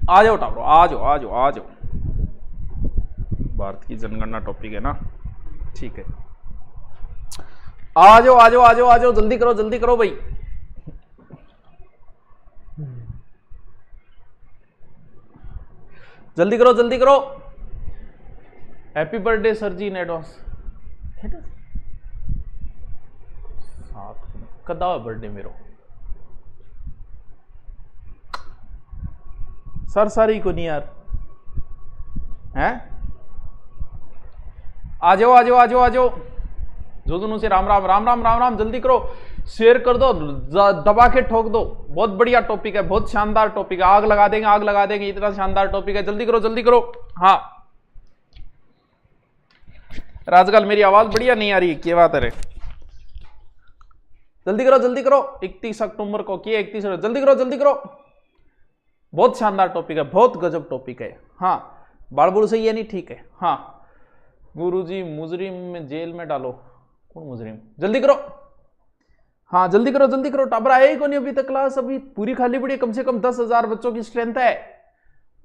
आ जाओ टाबरो, आ जाओ आ जाओ आ जाओ। भारत की जनगणना टॉपिक है ना, ठीक है। आ जाओ आ जाओ आ जाओ आ जाओ, जल्दी करो भाई। जल्दी करो। Happy birthday sir ji in advance. कदा बर्थडे मेरो सर, सारी को नहीं यार हैं। आ जाओ। जो दोनों से राम राम, जल्दी करो, शेयर कर दो, दबा के ठोक दो। बहुत बढ़िया टॉपिक है, बहुत शानदार टॉपिक है। आग लगा देंगे, इतना शानदार टॉपिक है। जल्दी करो। हाँ राजगल, मेरी आवाज बढ़िया नहीं आ रही, क्या बात है? जल्दी करो। 31 अक्टूबर को किए, 31, जल्दी करो। बहुत शानदार टॉपिक है, बहुत गजब टॉपिक है। हाँ बालबुल सही है नहीं, ठीक है। हाँ गुरुजी मुजरिम में जेल में डालो। कौन मुजरिम? जल्दी करो। हाँ जल्दी करो। टाबर आए ही को नहीं अभी तक, क्लास अभी पूरी खाली पड़ी है, कम से कम 10,000 बच्चों की स्ट्रेंथ है।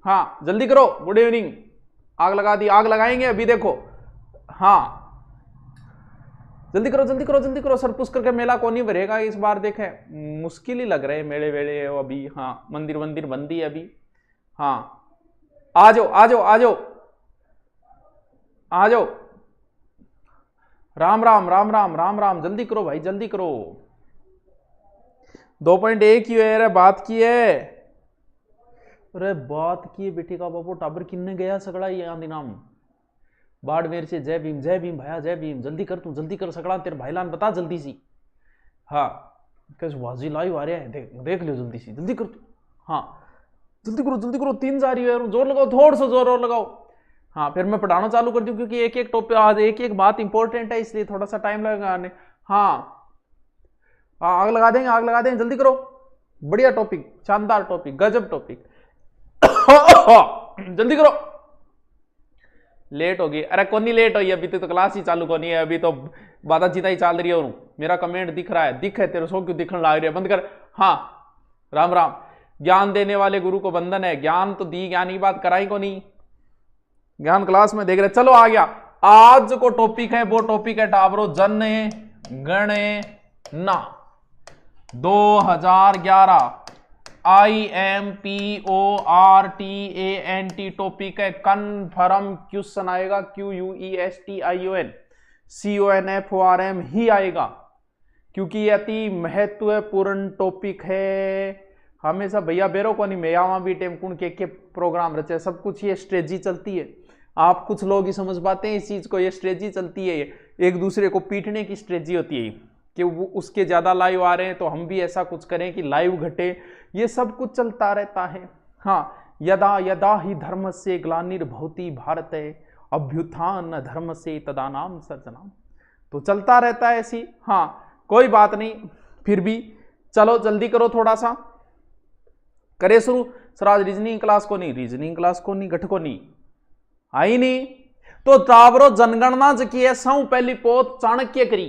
हाँ जल्दी करो। Good evening. आग लगा दी, आग लगाएंगे अभी, देखो। हाँ जल्दी करो। सर पुष्कर का मेला कौन ही भरेगा इस बार? देखे मुश्किल ही लग रहे मेले वेले अभी। हाँ मंदिर बंदी है अभी। हाँ आ जाओ। राम, जल्दी करो भाई, जल्दी करो। 2.1 की है, बात की है। अरे बात की बेटी का बापू, टाबर किन्ने गया सगड़ा ये आंधी नाम बाड़मेर से। जय भीम भैया, जय भीम। जल्दी कर सकड़ा, तेरे भाईलान बता जल्दी सी। हाँ कैसे वाजी लाइव आ रहा है, देख लियो जल्दी सी, जल्दी कर। हाँ जल्दी करो, 3 जा रही है, जोर लगाओ, थोड़ा सा जोर और लगाओ। हाँ फिर मैं पढ़ाना चालू कर दूं, क्योंकि एक टॉपिक आज एक बात इंपॉर्टेंट है, इसलिए थोड़ा सा टाइम लगेगा आने। हाँ आग लगा देंगे, जल्दी करो। बढ़िया टॉपिक, शानदार टॉपिक, गजब टॉपिक। जल्दी करो। लेट होगी? अरे कौन नहीं लेट हुई, अभी तो क्लास ही चालू कोनी है, अभी तो बातचीत ही चल रही है। मेरा कमेंट दिख रहा है, तेरे सो क्यों दिखने लग रही है? बंद कर। हाँ राम। ज्ञान देने वाले गुरु को बंधन है। ज्ञान तो दी, ज्ञान की बात कराई को नहीं, ज्ञान क्लास में देख रहे। चलो आ गया आज को टॉपिक है, वो टॉपिक है टाबरो जनगणना 2011। IMPORTANT टॉपिक है। कन्फर्म क्वेश्चन आएगा, QUESTION CONFORM ही आएगा, क्योंकि अति महत्वपूर्ण टॉपिक है। हमेशा भैया बेरो को नहीं, मैं भी टेम कुण के प्रोग्राम रचे, सब कुछ ये स्ट्रेटजी चलती है। आप कुछ लोग ही समझ पाते हैं इस चीज को, ये स्ट्रेटजी चलती है, एक दूसरे को पीटने की स्ट्रेटजी होती है कि वो उसके ज्यादा लाइव आ रहे हैं तो हम भी ऐसा कुछ करें कि लाइव घटे, ये सब कुछ चलता रहता है। हाँ यदा ही धर्म से ग्लानिर्भवति भारत अभ्युत्थान धर्म से तदानाम सर्जनाम, तो चलता रहता है ऐसी। हाँ कोई बात नहीं, फिर भी चलो जल्दी करो, थोड़ा सा करे शुरू। सर आज रीजनिंग क्लास को नहीं, घट को नहीं आई नहीं, तो ताबरो जनगणना की है सौ पहली पोत चाणक्य करी,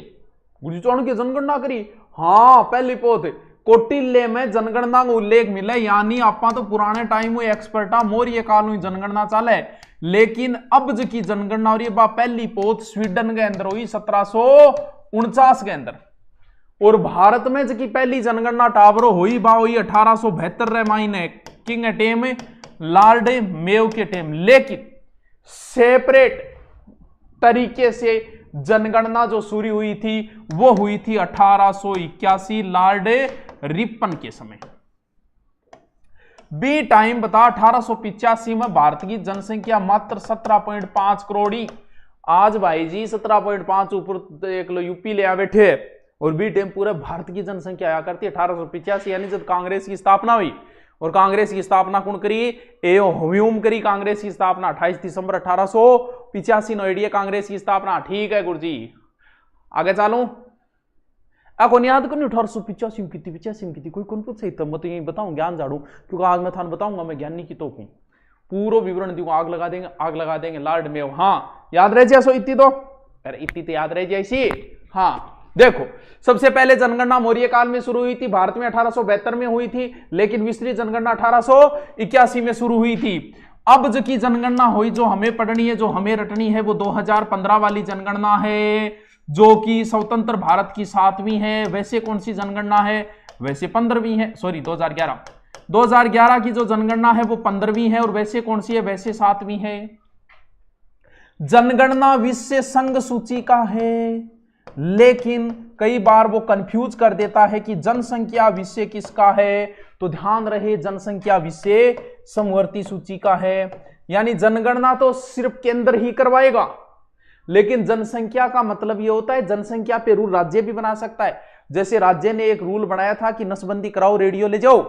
चाणक्य जनगणना करी। हाँ पहली पोत कोटिल्य में जनगणना का उल्लेख मिले, यानी आपा तो पुराने टाइम में एक्सपर्टा मौर्य काल में जनगणना चाले, लेकिन अब की जनगणना और ये पहली पोत स्वीडन के अंदर हुई 1749 के अंदर, और भारत में की पहली जनगणना टाबरो हुई 1872 महीने किंग टेम लॉर्ड मेयो के टेम। लेकिन सेपरेट तरीके से जनगणना जो शुरू हुई थी वो हुई थी 1881 लॉर्ड रिपन के समय। बी टाइम बता 1885 में भारत की जनसंख्या मात्र 17.5 करोड़ ही। आज भाई जी 17.5 ऊपर देख लो यूपी ले आ बैठे, और बी टाइम पूरे भारत की जनसंख्या आया करती है 1885, यानी जब कांग्रेस की स्थापना हुई। और कांग्रेस की स्थापना कौन करी? एओ ह्यूम करी कांग्रेस की स्थापना 28 दिसंबर 1885 नोएडिया कांग्रेस की स्थापना। ठीक है गुरुजी, आगे चालू। कौन याद करनी 1885 की थी कोई कौन पूछ सही, तब मैं तो यही बताऊं, ज्ञान झाड़ू, क्योंकि आज मैं थान बताऊंगा मैं ज्ञानी की तो हूं, पूरा विवरण दूंगा। आग लगा देंगे लॉर्ड मेयो। हाँ याद रह जाए सो इतनी तो, अरे इतनी तो याद रह जाए सी। हाँ देखो, सबसे पहले जनगणना मौर्य काल में शुरू हुई थी, भारत में 1872 में हुई थी, लेकिन विस्तृत जनगणना 1881 में शुरू हुई थी। अब जो की जनगणना हुई, जो हमें पढ़नी है, जो हमें रटनी है, वो 2015 वाली जनगणना है, जो कि स्वतंत्र भारत की 7वीं है। वैसे कौन सी जनगणना है? वैसे 15वीं है, सॉरी 2011 की जो जनगणना है वो 15वीं है, और वैसे कौन सी है? वैसे 7वीं है। जनगणना विश्व संघ सूची का है, लेकिन कई बार वो कंफ्यूज कर देता है कि जनसंख्या विषय किसका है, तो ध्यान रहे जनसंख्या विषय समवर्ती सूची का है। यानी जनगणना तो सिर्फ केंद्र ही करवाएगा, लेकिन जनसंख्या का मतलब ये होता है जनसंख्या पे रूल राज्य भी बना सकता है। जैसे राज्य ने एक रूल बनाया था कि नसबंदी कराओ, रेडियो ले जाओ,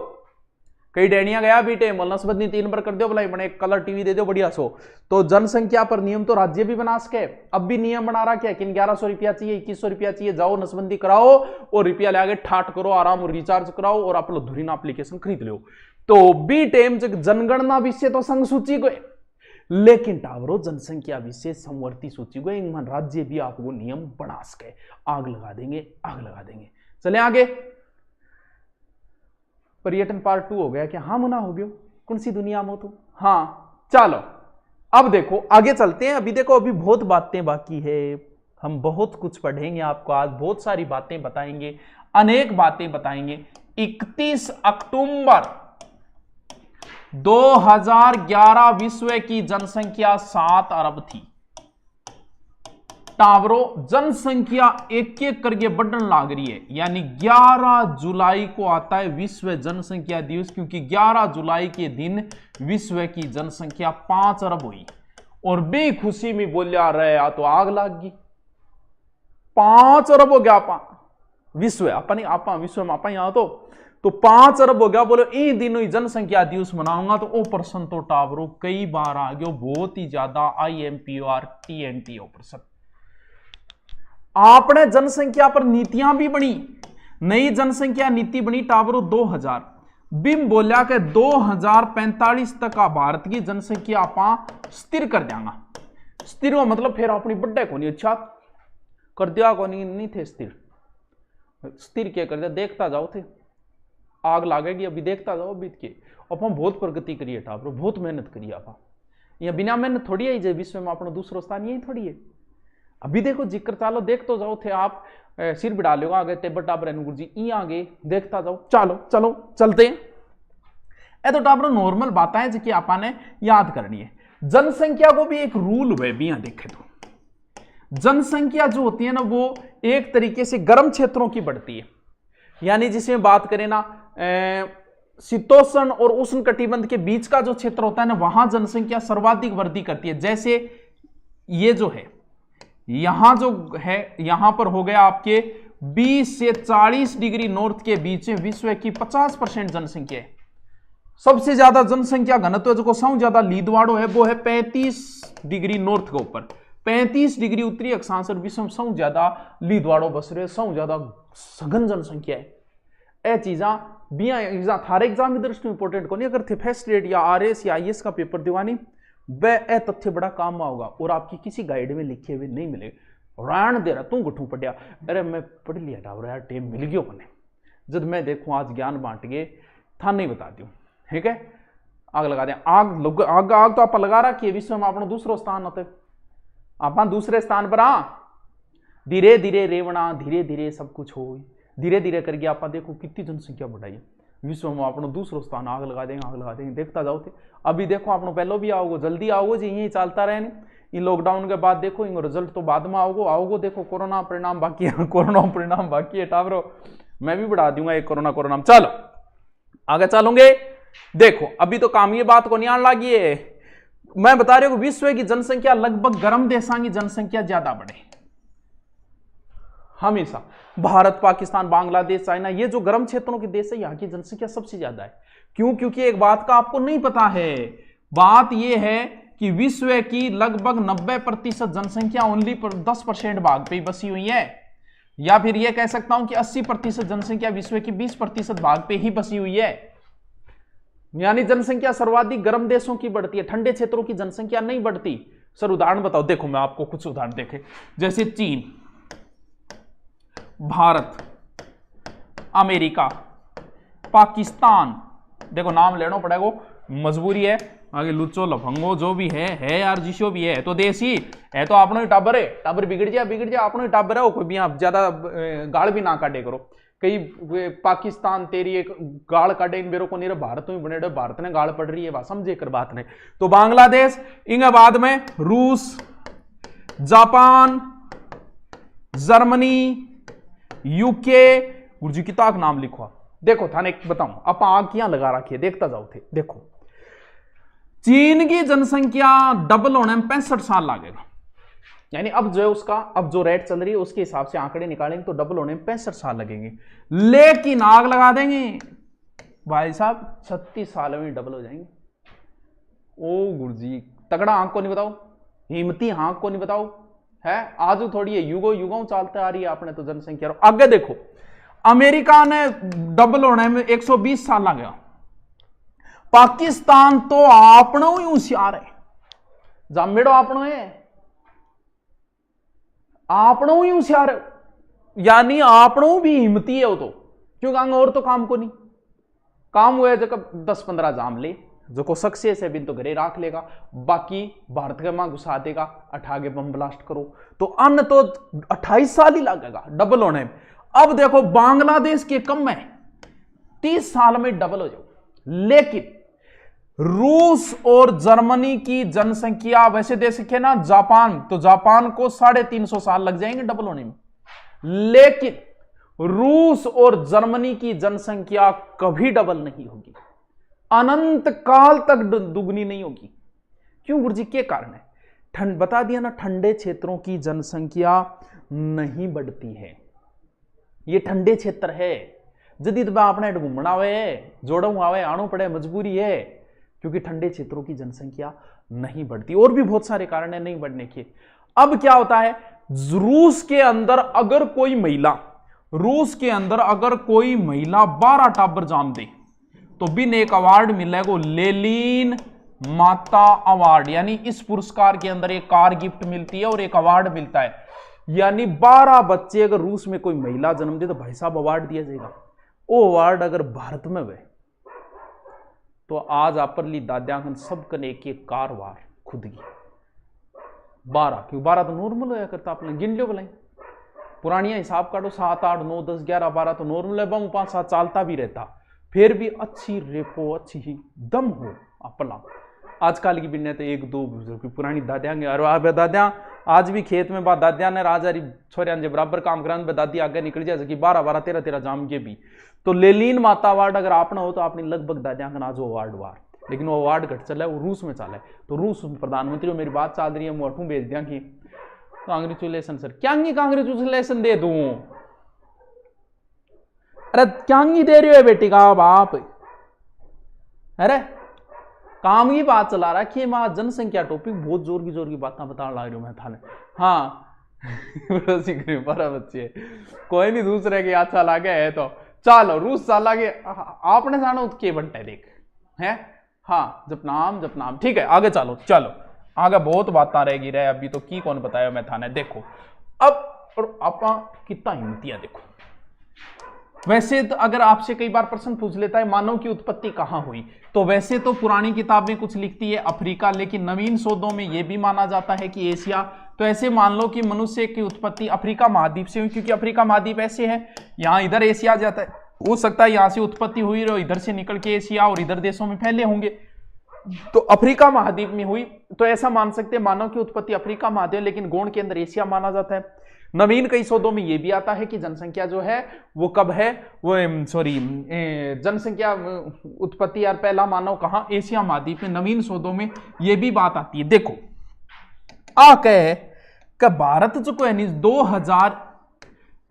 कई डैनिया गया बेटे नसबंदी 3 बार कर दो, भला बने कलर टीवी दे दो बढ़िया सो। तो जनसंख्या पर नियम तो राज्य भी बना सके। अब भी नियम बना रहा क्या कि 1100 रुपया चाहिए, 2100 रुपया चाहिए, जाओ नसबंदी कराओ और रुपया ले आगे ठाट करो, आराम रिचार्ज कराओ और आप लोग धुरी ना एप्लीकेशन खरीद लो। तो बी टेम जनगणना विषय तो संघ सूची को, लेकिन टावरो जनसंख्या विषय समवर्ती सूची को इंग्लैंड राज्य भी आपको नियम बना सके। आग लगा देंगे। चले आगे, पर्यटन पार्ट 2 हो गया क्या? हाँ मुना हो गयो, कौन सी दुनिया में तो। हाँ चलो अब देखो आगे चलते हैं। अभी देखो अभी बहुत बातें बाकी है, हम बहुत कुछ पढ़ेंगे, आपको आज बहुत सारी बातें बताएंगे, अनेक बातें बताएंगे। 31 अक्टूबर 2011 विश्व की जनसंख्या 7 अरब थी। टावरो जनसंख्या एक एक करके बढ़ने लाग रही है, यानी 11 जुलाई को आता है विश्व जनसंख्या दिवस, क्योंकि 11 जुलाई के दिन विश्व की जनसंख्या 5 अरब हुई। और बेखुशी में बोलिया रहे आ तो आग लाग गई, 5 अरब हो गया आपा विश्व, आपा नहीं आपा विश्व में आपा यहां तो 5 अरब हो गया। बोलो इन दिनों ही जनसंख्या दिवस मनाऊंगा तो ओ पर्सन तो टावरो कई बार आ गयो, बहुत ही ज्यादा IMPOR TNT ऑपरेशन। आपने जनसंख्या पर नीतियां भी बनी, नई जनसंख्या नीति बनी टावरो 2000। बिम बोलिया के 2045 तक का भारत की जनसंख्या आप स्थिर कर देंगा। स्थिर हो मतलब फिर अपनी बड्डे को नहीं अच्छा कर दिया को नहीं थे स्थिर क्या कर दिया, देखता जाओ थे आग लागेगी, अभी देखता जाओ बीत के। अपन बहुत प्रगति करिए टावरो, बहुत मेहनत करिए आप, यहाँ बिना मेहनत थोड़ी है जे विश्व में अपना दूसरा स्थान यही थोड़ी है। अभी देखो जिक्र चालो देख तो जाओ थे आप, सिर बिड़ा लो आगे टेबल टाबर गुरु जी ई आगे देखता जाओ। चलो चलते हैं। ए तो टाबर नॉर्मल बात है जो आपने याद करनी है। जनसंख्या को भी एक रूल हुए भी यहां देखे तो जनसंख्या जो होती है ना वो एक तरीके से गर्म क्षेत्रों की बढ़ती है, यानी जिसमें बात करें ना शीतोष्ण और उष्ण कटिबंध के बीच का जो क्षेत्र होता है ना वहां जनसंख्या सर्वाधिक वृद्धि करती है। जैसे ये जो है यहां जो है यहां पर हो गया आपके 20 से 40 डिग्री नॉर्थ के बीच में विश्व की 50% जनसंख्या है। सबसे ज्यादा जनसंख्या घनत्व जो सबसे ज्यादा लीदवाड़ो है वो है 35 डिग्री नॉर्थ के ऊपर, 35 डिग्री उत्तरी अक्षांश और विश्व में सबसे ज्यादा लीदवाड़ो बस रहे, सबसे ज्यादा सघन जनसंख्या है। ए चीजा बिया एग्जाम थारे एग्जाम की दृष्टि में इंपोर्टेंट को नहीं, अगर थे फर्स्ट ग्रेड या RS या IAS का पेपर दिवानी वह तथ्य बड़ा काम में होगा और आपकी किसी गाइड में लिखे हुए नहीं मिलेगा। राण दे रहा तू गुठू पढ़िया, अरे मैं पढ़ लिया टावर यार टेम मिल गयो मैंने, जब मैं देखूं आज ज्ञान बांट गए था नहीं बता दूं, ठीक है। आग लगा दें, आग तो आप लगा रखी है, विश्व में अपना दूसरा स्थान होते आप दूसरे स्थान पर धीरे धीरे रेवना धीरे धीरे सब कुछ हो, धीरे धीरे करके आप देखो कितनी जनसंख्या बढ़ाई विश्व में अपना दूसरा स्थान। आग लगा देंगे देखता जाओ थे। अभी देखो आप पहले भी आओगे, जल्दी आओगे जी, यही चलता रहे इन लॉकडाउन के बाद देखो इन रिजल्ट तो बाद में आओगे देखो कोरोना परिणाम बाकी है, कोरोना परिणाम बाकी है टावरो, मैं भी बढ़ा दूंगा एक कोरोना। चलो आगे चलोगे, देखो अभी तो काम ये बात को नहीं आने लगी है, मैं बता रही हूं विश्व की जनसंख्या लगभग गर्म देशों की जनसंख्या ज्यादा बढ़े हमेशा। भारत, पाकिस्तान, बांग्लादेश, चाइना, ये जो गर्म क्षेत्रों के देश है यहाँ की जनसंख्या सबसे ज्यादा है। क्यों? क्योंकि एक बात का आपको नहीं पता है, बात यह है कि विश्व की लगभग 90% जनसंख्या ओनली 10% भाग पे ही बसी हुई है, या फिर यह कह सकता हूं कि 80% जनसंख्या विश्व की 20% भाग पे ही बसी हुई है। यानी जनसंख्या सर्वाधिक गर्म देशों की बढ़ती है, ठंडे क्षेत्रों की जनसंख्या नहीं बढ़ती। सर उदाहरण बताओ, देखो मैं आपको कुछ उदाहरण देखे, जैसे चीन भारत, अमेरिका, पाकिस्तान, देखो नाम लेना पड़ेगा, मजबूरी है, आगे लुच्चो लफंगो जो भी है यार, जिसो भी है तो देसी है, तो अपनो ही टाबर है, टाबर बिगड़ जाए अपनो ही टाबर है, कोई भी आप ज्यादा गाल भी ना काटे करो, कई पाकिस्तान तेरी एक गाल काटे इन बेरों को नहीं, भारत में बने, भारत ने गाल पड़ रही है, बात समझे कर बात नहीं। तो बांग्लादेश, इंगे बाद में रूस, जापान, जर्मनी, यूके, गुरजी की ताक नाम लिखो। देखो थाने एक बताऊं, आप आग किया लगा रखी है, देखता जाओ थे। देखो चीन की जनसंख्या डबल होने में 65 साल लगेगा, यानी अब जो उसका अब जो रेट चल रही है उसके हिसाब से आंकड़े निकालेंगे तो डबल होने में 65 साल लगेंगे, लेकिन आग लगा देंगे भाई साहब 36 साल में डबल हो जाएंगे। ओ गुरुजी तगड़ा आंक को नहीं बताओ, हिम्मती आंक को नहीं बताओ, है आज थोड़ी है, युगों युगों चलते आ रही है आपने तो जनसंख्या। आगे देखो अमेरिका ने डबल होने में 120 साल लगा, पाकिस्तान तो आपनो ही होशियार है, जामेड़ो आपनो है, आपनो ही होशियार है, यानी आपनो भी हिम्मती है वो तो, क्यों कहेंगे और तो काम को नहीं, काम हुआ जो 10-15 जाम ले, जो को सक्सेस है बिन तो घरे राख लेगा, बाकी भारत के मां घुसा देगा, अठागे बम ब्लास्ट करो, तो अन्य तो 28 साल ही लगेगा डबल होने में। अब देखो बांग्लादेश के कम में 30 साल में डबल हो जाओ, लेकिन रूस और जर्मनी की जनसंख्या वैसे दे सके ना, जापान, तो जापान को 350 साल लग जाएंगे डबल होने में, लेकिन रूस और जर्मनी की जनसंख्या कभी डबल नहीं होगी, अनंत काल तक दुगनी नहीं होगी। क्यों गुरुजी, के कारण है? ठंड बता दिया ना, ठंडे क्षेत्रों की जनसंख्या नहीं बढ़ती है, ये ठंडे क्षेत्र है, जदीद में आपने घूमना आवे, जोड़ू आवे, आनो पड़े, मजबूरी है, क्योंकि ठंडे क्षेत्रों की जनसंख्या नहीं बढ़ती, और भी बहुत सारे कारण है नहीं बढ़ने के। अब क्या होता है, रूस के अंदर अगर कोई महिला 12 टाबर जाम दे तो बिन एक अवार्ड मिलेगा, लेनिन माता अवार्ड, यानी इस पुरस्कार के अंदर एक कार गिफ्ट मिलती है और एक अवार्ड मिलता है, यानी 12 बच्चे अगर रूस में कोई महिला जन्म दे तो भाई साहब अवार्ड दिया जाएगा। वो अवार्ड अगर भारत में हुए तो आज आपरली दाद्यांगन सब कने एक कारवार खुद की 12, क्यों 12 तो नॉर्मल होया करता, आपने गिन लो भलाई, पुरानिया हिसाब काटो 7, 8, 9, 10, 11, 12 तो नॉर्मल है, 5, 7 चालता भी रहता, फिर भी अच्छी रेपो, अच्छी ही दम हो अपना। आजकल की बिन्ने तो 1-2 की पुरानी दादियांगे, और दादियां आज भी खेत में बात दादिया ने राजा छोरिया जे बराबर काम कराने पे दादी आगे निकल जाए कि 12-12, 13-13 जाम के भी। तो लेनिन माता अवार्ड अगर आपने हो तो आपने लगभग दादिया का नाजो अवार्ड वार, लेकिन वो अवार्ड घट चला है, वो रूस में चला है, तो रूस प्रधानमंत्री मेरी बात चल रही है, मैं अठू भेज दिया कि कांग्रेचुलेसन सर, क्या कांग्रेचुलेसन दे दूं, अरे क्या दे रहे हो बेटी का बाप, अरे काम की बात चला रहा कि मां जनसंख्या टॉपिक बहुत जोर की बातें बता ला रही हूं मैं थाने। हाँ 12 बच्चे, कोई नहीं दूसरे के अच्छा लागे है तो चलो रूस साल आगे आपने जाना के बनते देख है। हाँ जपनाम ठीक है, आगे चलो आगे बहुत बातें रहेगी रहे, अभी तो की कौन बताया मैं थाने। देखो अब आप कितना हिम्मतिया देखो, वैसे तो अगर आपसे कई बार प्रश्न पूछ लेता है मानव की उत्पत्ति कहां हुई, तो वैसे तो पुरानी किताबें कुछ लिखती है अफ्रीका, लेकिन नवीन शोधों में यह भी माना जाता है कि एशिया। तो ऐसे मान लो कि मनुष्य की उत्पत्ति अफ्रीका महाद्वीप से हुई, क्योंकि अफ्रीका महाद्वीप ऐसे है, यहाँ इधर एशिया जाता है, हो सकता है यहां से उत्पत्ति हुई और इधर से निकल के एशिया और इधर देशों में फैले होंगे, तो अफ्रीका महाद्वीप में हुई। तो ऐसा मान सकते हैं मानव की उत्पत्ति अफ्रीका महाद्वीप, लेकिन गौण के अंदर एशिया माना जाता है। नवीन कई शोधों में यह भी आता है कि जनसंख्या जो है वो कब है, वो जनसंख्या उत्पत्ति यार पहला मानव कहां, एशिया महाद्वीप में। नवीन शोधों में यह भी बात आती है। देखो भारत जो को है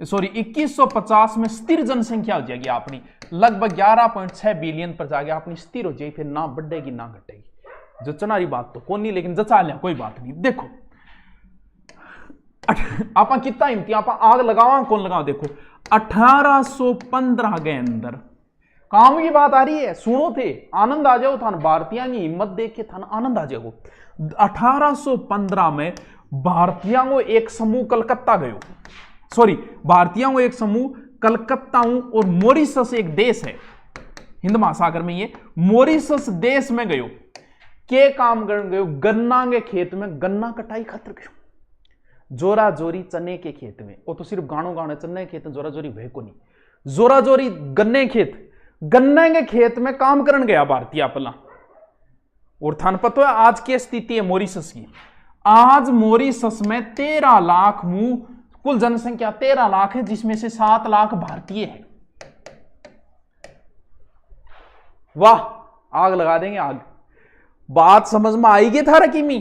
2150 में स्थिर जनसंख्या हो जाएगी अपनी, लगभग 11.6 बिलियन पर जाके अपनी स्थिर हो जाएगी, फिर ना बढ़ेगी ना घटेगी। जचना रही बात तो कौन नहीं, लेकिन जचा लिया कोई बात नहीं। देखो आप कितना हिम्मती आप आग लगाओ कौन लगाओ। देखो 1815 के अंदर काम की बात आ रही है, सुनो थे आनंद आ जाओ, थान भारतीय की हिम्मत देख के थान आनंद आ जाओ। 1815 में भारतीयों को एक समूह कलकत्ता गयो, सॉरी, भारतीयों का एक समूह कलकत्ताओं और मॉरिशस एक देश है हिंद महासागर में, ये मॉरिशस देश में गयो के काम कर गयो, गन्ना के खेत में गन्ना कटाई खातर गयो, जोरा जोरी चने के खेत में। वो तो सिर्फ गानो गाने चने के खेत में जोरा जोरी भय को नहीं, जोरा जोरी गन्ने के खेत में काम करन गया भारतीय अपना। और थान पता है आज की स्थिति है मॉरिशस की, आज मॉरिशस में 13 लाख मुंह, कुल जनसंख्या 13 लाख है, जिसमें से 7 लाख भारतीय है। वाह, आग लगा देंगे आग। बात समझ में आएगी था रकीमी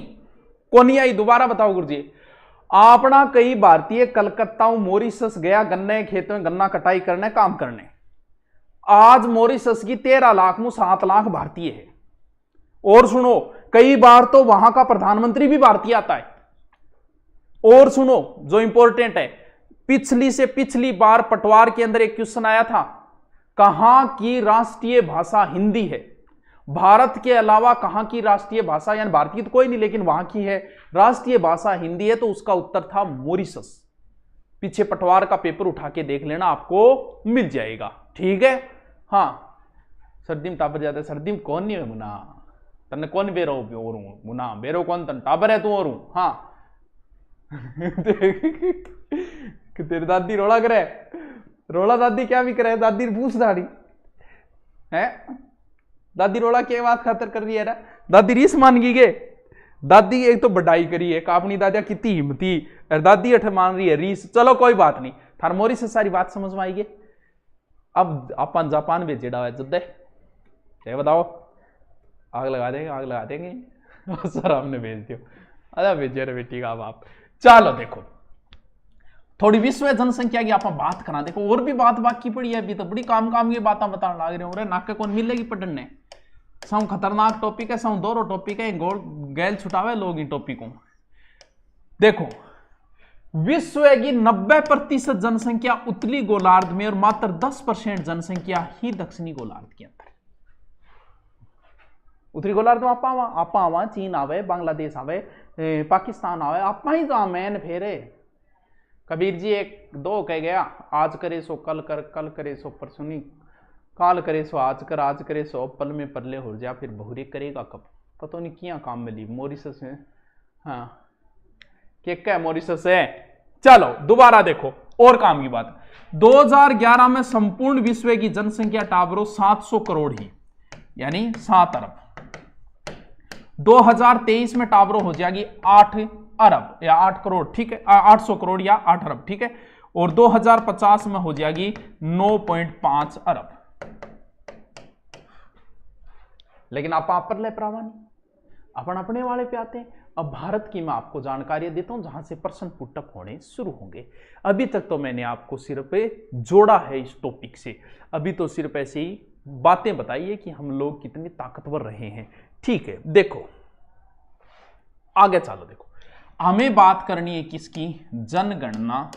को नहीं आई? दोबारा बताओ गुरुजी। अपना कई भारतीय कलकत्ता मॉरिशस गया गन्ने खेत में गन्ना कटाई करने काम करने। आज मॉरिशस की 13 लाख में 7 लाख भारतीय है। और सुनो, कई बार तो वहां का प्रधानमंत्री भी भारतीय आता है। और सुनो जो इंपॉर्टेंट है, पिछली से पिछली बार पटवार के अंदर एक क्वेश्चन आया था, कहां की राष्ट्रीय भाषा हिंदी है? भारत के अलावा कहां की राष्ट्रीय भाषा, यानी भारतीय तो कोई नहीं लेकिन वहां की है राष्ट्रीय भाषा हिंदी है, तो उसका उत्तर था मॉरिशस। पीछे पटवार का पेपर उठा के देख लेना, आपको मिल जाएगा। ठीक है, हाँ। सर्दी में टापर जाता है, सर्दी में कौन नहीं है मुना, तन्ने कौन बेरो और मुना बेरो कौन तन टापर है तू और हाँ। कि तेरी दादी रोला करे, रोला दादी क्या भी करे, दादी पूछ दाड़ी है, दादी रोला क्या बात खातर कर रही है ना, दादी रीस मान गई गे, दादी एक तो बढ़ाई करी है अपनी दादिया कितनी हिम्मती, दादी अठ मान रही है रीस। चलो कोई बात नहीं, थार मोरी से सारी बात समझ में आएगी। अब अपन जापान भेजेड़ा है जुद्दे, ये बताओ, आग लगा देंगे सर हमने भेज दियो, अरे भेजे रे बेटी का बाप। चलो देखो, थोड़ी विश्व जनसंख्या की आप बात करा, देखो और भी बात बाकी पड़ी है, अभी तो बड़ी काम की बात बताने लग रहे हो, नाक कौन मिलेगी पढ़ने। सौ खतरनाक टॉपिक है, सौ दोनों टॉपिक है, गोल गैल छुटावे लोग इन टॉपिकों। देखो, विश्व की 90% जनसंख्या उत्तरी गोलार्ध में और मात्र 10% जनसंख्या ही दक्षिणी गोलार्ध के अंदर। उत्तरी गोलार्ध में आपा आवा, चीन आवे, बांग्लादेश आवे, पाकिस्तान आवे, आपा ही तो मैन फेरे। कबीर जी एक दो कह गया, आज करे सो कल कर, कल करे सो परसों नहीं, काल करे सो आज कर, आज करे सो पल में परले हो जा, फिर बहुरी करेगा कब, पता नहीं क्या काम मिली मॉरिशस में। हाँ, क्या मॉरिशस है। चलो दोबारा देखो और काम की बात। 2011 में संपूर्ण विश्व की जनसंख्या टाबरो 700 करोड़ ही, यानी 7 अरब। 2023 में टाबरो हो जाएगी 8 अरब या 8 करोड़, ठीक है, 800 करोड़ या 8 अरब, ठीक है। और 2050 में हो जाएगी 9.5 अरब। लेकिन आप पर ले प्रावानी अपन अपने वाले पे आते हैं। अब भारत की मैं आपको जानकारी देता हूं जहां से प्रश्न पुटअप होने शुरू होंगे। अभी तक तो मैंने आपको सिर्फ जोड़ा है इस टॉपिक से, अभी तो सिर्फ ऐसे ही बातें बताई है कि हम लोग कितने ताकतवर रहे हैं। ठीक है, देखो आगे चलो। देखो, हमें बात करनी है किसकी, जनगणना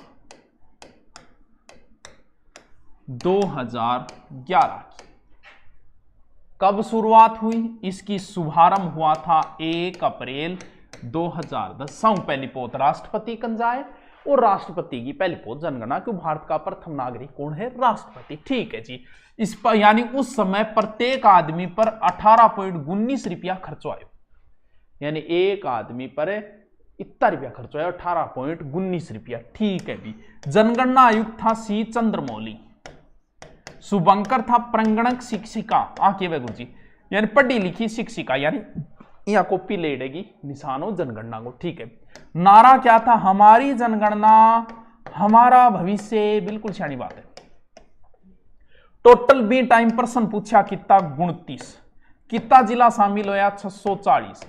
2011 की। कब शुरुआत हुई इसकी? शुभारंभ हुआ था 1 अप्रैल 2010। सौ पहली पोत राष्ट्रपति कंजाए, और राष्ट्रपति की पहली पोत जनगणना, क्यों भारत का प्रथम नागरिक कौन है? राष्ट्रपति। ठीक है जी। इस पर यानी उस समय प्रत्येक आदमी पर 18.19 रुपया खर्च आयो, यानी एक आदमी पर इतना रुपया खर्च आया 18.19 रुपया। ठीक है भी। जनगणना आयुक्त था सी चंद्रमौली, शुभंकर था प्रंगणक शिक्षिका आके गुरु जी, यानी पढ़ी लिखी शिक्षिका, यानी यहां कॉपी ले लेगी निशान हो जनगणना को। ठीक है। नारा क्या था? हमारी जनगणना हमारा भविष्य। बिल्कुल सियानी बात है। टोटल बी टाइम पर्सन पूछा कितना? 29। कितना जिला शामिल होया? 640।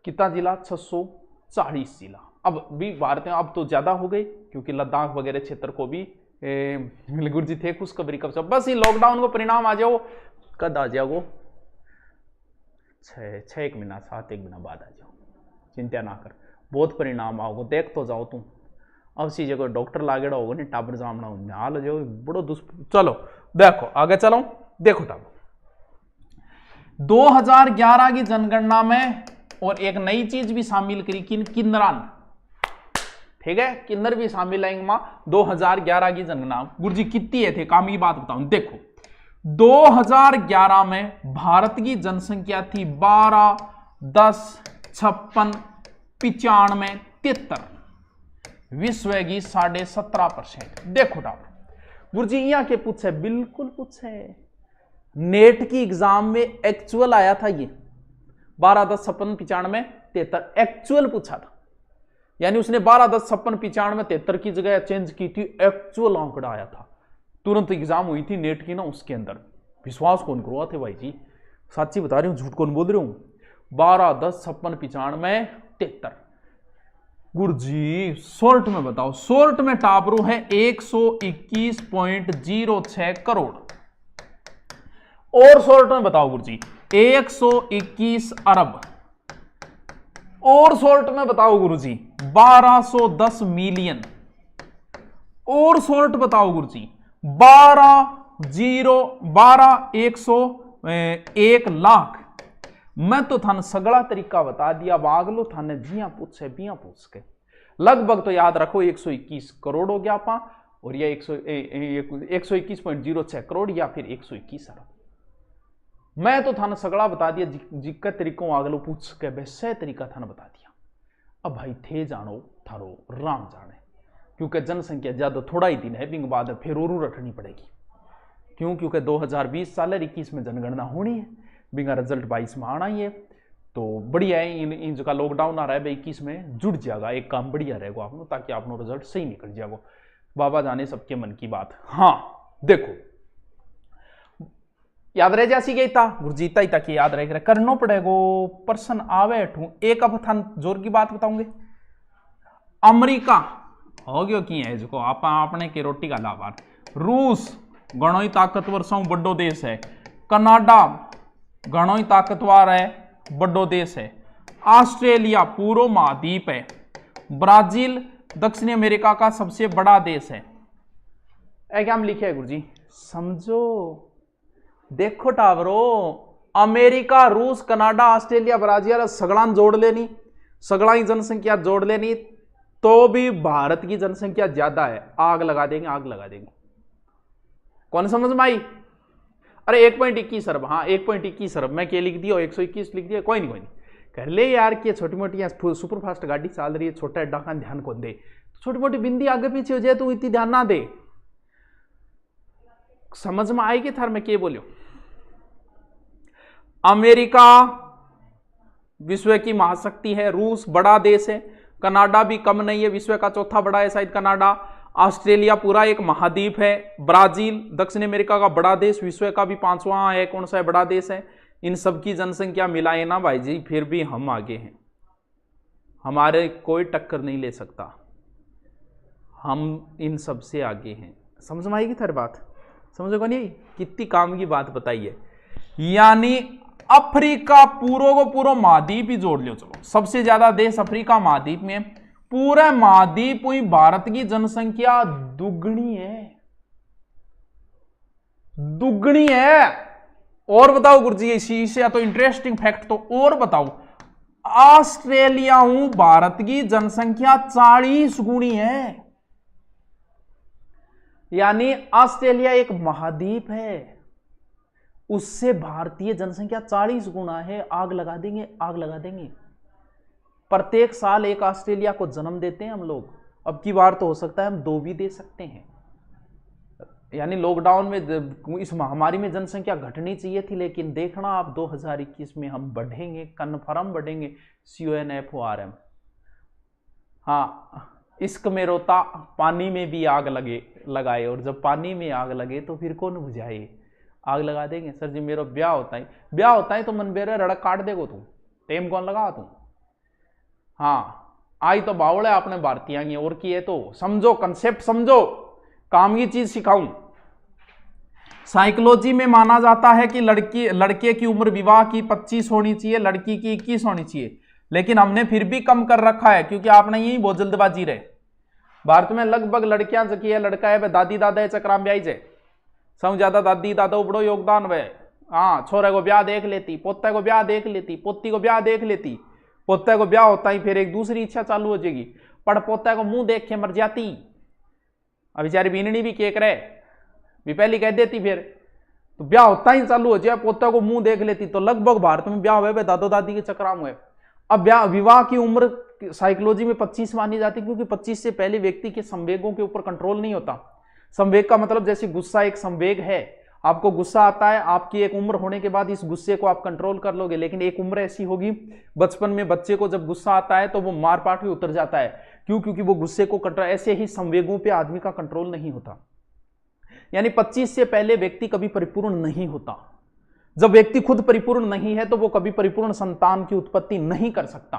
कितना जिला? 640 जिला। अब भी भारत में अब तो ज्यादा हो गई, क्योंकि लद्दाख वगैरह क्षेत्र को भी गुरु जी थे खुशखबरी कब से। बस ये लॉकडाउन को परिणाम आ जाओ, कद आ जाओ? 6 महीना 7 महीना बाद आ जाओ, चिंता ना कर, बहुत परिणाम आओगे, देख तो जाओ तुम। अब सी जगह डॉक्टर लागेड़ा होगा नहीं, टाबर जामना हाल जो बड़ो चलो देखो आगे चलो। देखो तब 2011 की जनगणना में और एक नई चीज भी शामिल करी, किन्नरान ठीक है, किन्नर भी शामिल आएंगे मां 2011 की जनगणना। गुरुजी कितनी है थे काम की बात बताऊं, देखो 2011 में भारत की जनसंख्या थी 12, 10, 56, 95, 73, विश्व की 17.5%। देखो डाउट गुरुजी यहां के पूछे, बिल्कुल पूछे, नेट की एग्जाम में एक्चुअल आया था ये 12, 10, 56, 95, 73 एक्चुअल पूछा था, यानी उसने 12, 10, 56, 95, 73 की जगह चेंज की थी, एक्चुअल आंकड़ा आया था। तुरंत एग्जाम हुई थी नेट की ना, उसके अंदर विश्वास कौन करो थे भाई जी, सच्ची बता रही हूं, झूठ कौन बोल रही हूं। 12, 10, 56, 95, 73। गुरुजी शॉर्ट में बताओ, शॉर्ट में टाबरू है 121.06 करोड़, और शॉर्ट में बताओ गुरुजी 121 अरब, और शॉर्ट में बताओ गुरुजी 1210 मिलियन, और शॉर्ट बताओ गुरुजी 1 लाख। मैं तो थाने सगड़ा तरीका बता दिया, आगलो थाने जिया पूछे बिया पूछ के लगभग तो याद रखो 121 करोड़ हो गया आपा, और यह 121.06 करोड़ या फिर 121 अरब। मैं तो थाने सगड़ा बता दिया, जिक्का तरीकों आगलो पूछ के वैसे तरीका थाने बता दिया। अब भाई थे जानो थारो राम जाने, क्योंकि जनसंख्या ज्यादा थोड़ा ही दिन है, बिंग बाद फिर और रटनी पड़ेगी। क्यों? क्योंकि 2020 साल 21 में जनगणना होनी है, बिंगा रिजल्ट 22 में आना ही है, तो बढ़िया है इन जो का लॉकडाउन आ रहा है 21 में जुड़ जाएगा, एक काम बढ़िया रहेगा आपको, ताकि आपनो रिजल्ट सही निकल जाएगा। बाबा जाने सबके मन की बात। हाँ देखो याद रह जासी गई था गुरजीता ही तक याद रह करनो पड़ेगो, पर्सन आवे ठू एक अब थान जोर की बात बताऊंगे। अमेरिका हो गयो की है जो आप अपने की रोटी का लाभार, रूस घणो ही ताकतवर सौ बड़ो देश है, कनाडा घणो ही ताकतवर है बड़ो देश है, ऑस्ट्रेलिया पूरा महाद्वीप है, ब्राजील दक्षिण अमेरिका का सबसे बड़ा देश है। क्या हम लिखे है गुरुजी समझो, देखो टावरो अमेरिका, रूस, कनाडा, ऑस्ट्रेलिया, ब्राजील सगड़ा जोड़ लेनी, सगड़ा ही जनसंख्या जोड़ लेनी, तो भी भारत की जनसंख्या ज्यादा है। आग लगा देंगे, आग लगा देंगे। कौन समझ में आई? अरे 1.21 अरब, हाँ 1.21 अरब, मैं क्या लिख दिया 121 लिख दिया, कोई नहीं कर ले यार, कि छोटी मोटी सुपर फास्ट गाड़ी चल रही है, छोटा अड्डा का ध्यान कौन दे, छोटी मोटी बिंदी आगे पीछे हो जाए तो इतनी ध्यान ना दे। समझ में आएगी थार मैं क्या बोलियो। अमेरिका विश्व की महाशक्ति है, रूस बड़ा देश है, कनाडा भी कम नहीं है, विश्व का चौथा बड़ा है शायद कनाडा, ऑस्ट्रेलिया पूरा एक महाद्वीप है, ब्राजील दक्षिण अमेरिका का बड़ा देश, विश्व का भी 5वां है, कौन सा है बड़ा देश है। इन सब की जनसंख्या मिलाए ना भाई जी, फिर भी हम आगे हैं, हमारे कोई टक्कर नहीं ले सकता, हम इन सब से आगे हैं। समझ में आएगी थारी बात? समझो नहीं? कितनी काम की बात बताई है। यानी अफ्रीका पूरो को पूरा महाद्वीप ही जोड़ लियो, चलो सबसे ज्यादा देश अफ्रीका महाद्वीप में, पूरे महाद्वीप हुई भारत की जनसंख्या दुगनी है, दुगनी है। और बताओ गुरुजी इसी से तो इंटरेस्टिंग फैक्ट, तो और बताओ ऑस्ट्रेलिया हूं भारत की जनसंख्या 40 गुनी है, यानी ऑस्ट्रेलिया एक महाद्वीप है, उससे भारतीय जनसंख्या 40 गुना है। आग लगा देंगे, आग लगा देंगे। प्रत्येक साल एक ऑस्ट्रेलिया को जन्म देते हैं हम लोग, अब की बार तो हो सकता है हम 2 भी दे सकते हैं। यानी लॉकडाउन में इस महामारी में जनसंख्या घटनी चाहिए थी, लेकिन देखना आप 2021 में हम बढ़ेंगे, कन्फर्म बढ़ेंगे। CONFORM। हाँ, इश्क में रोता पानी में भी आग लगाए, और जब पानी में आग लगे तो फिर कौन बुझाए? आग लगा देंगे। सर जी मेरा ब्याह होता है तो मन बेरे रड़क काट देगो तू, टेम कौन लगा तू? हाँ आई तो बावड़ा अपने भारतीय की, और की है तो समझो, कंसेप्ट समझो, काम की चीज सिखाऊं। साइकोलॉजी में माना जाता है कि लड़के की उम्र विवाह की 25 होनी चाहिए, लड़की की 21 होनी चाहिए, लेकिन हमने फिर भी कम कर रखा है, क्योंकि आपने यही बहुत जल्दबाजी रहे। भारत में लगभग लड़कियां जकी है, लड़का है दादी दादा चक्राम ब्याई जे, सब ज्यादा दादी दादा बड़ो योगदान वे। हाँ, छोरे को ब्याह देख लेती, पोते को ब्याह देख लेती, पोती को ब्याह देख लेती, पोते को ब्याह होता ही फिर एक दूसरी इच्छा चालू हो जाएगी। पड़ पोता को मुंह देख के मर जाती। अब बेचारी बीननी भी केक रहे भी पहली कह देती, फिर तो ब्याह होता ही चालू हो जाए, पोता को मुंह देख लेती। तो लगभग भारत में ब्याह हुए दादो दादी के चक्राम हुए। अब ब्याह विवाह की उम्र साइकोलॉजी में 25 मानी जाती, क्योंकि 25 से पहले व्यक्ति के संवेगों के ऊपर कंट्रोल नहीं होता। संवेग का मतलब जैसे गुस्सा एक संवेग है, आपको गुस्सा आता है, आपकी एक उम्र होने के बाद इस गुस्से को आप कंट्रोल कर लोगे, लेकिन एक उम्र ऐसी होगी बचपन में बच्चे को जब गुस्सा आता है तो वो मार पाट भी उतर जाता है। क्यों? क्योंकि वो गुस्से को कंट्रोल, ऐसे ही संवेगों पे आदमी का कंट्रोल नहीं होता। यानी 25 से पहले व्यक्ति कभी परिपूर्ण नहीं होता। जब व्यक्ति खुद परिपूर्ण नहीं है तो वो कभी परिपूर्ण संतान की उत्पत्ति नहीं कर सकता।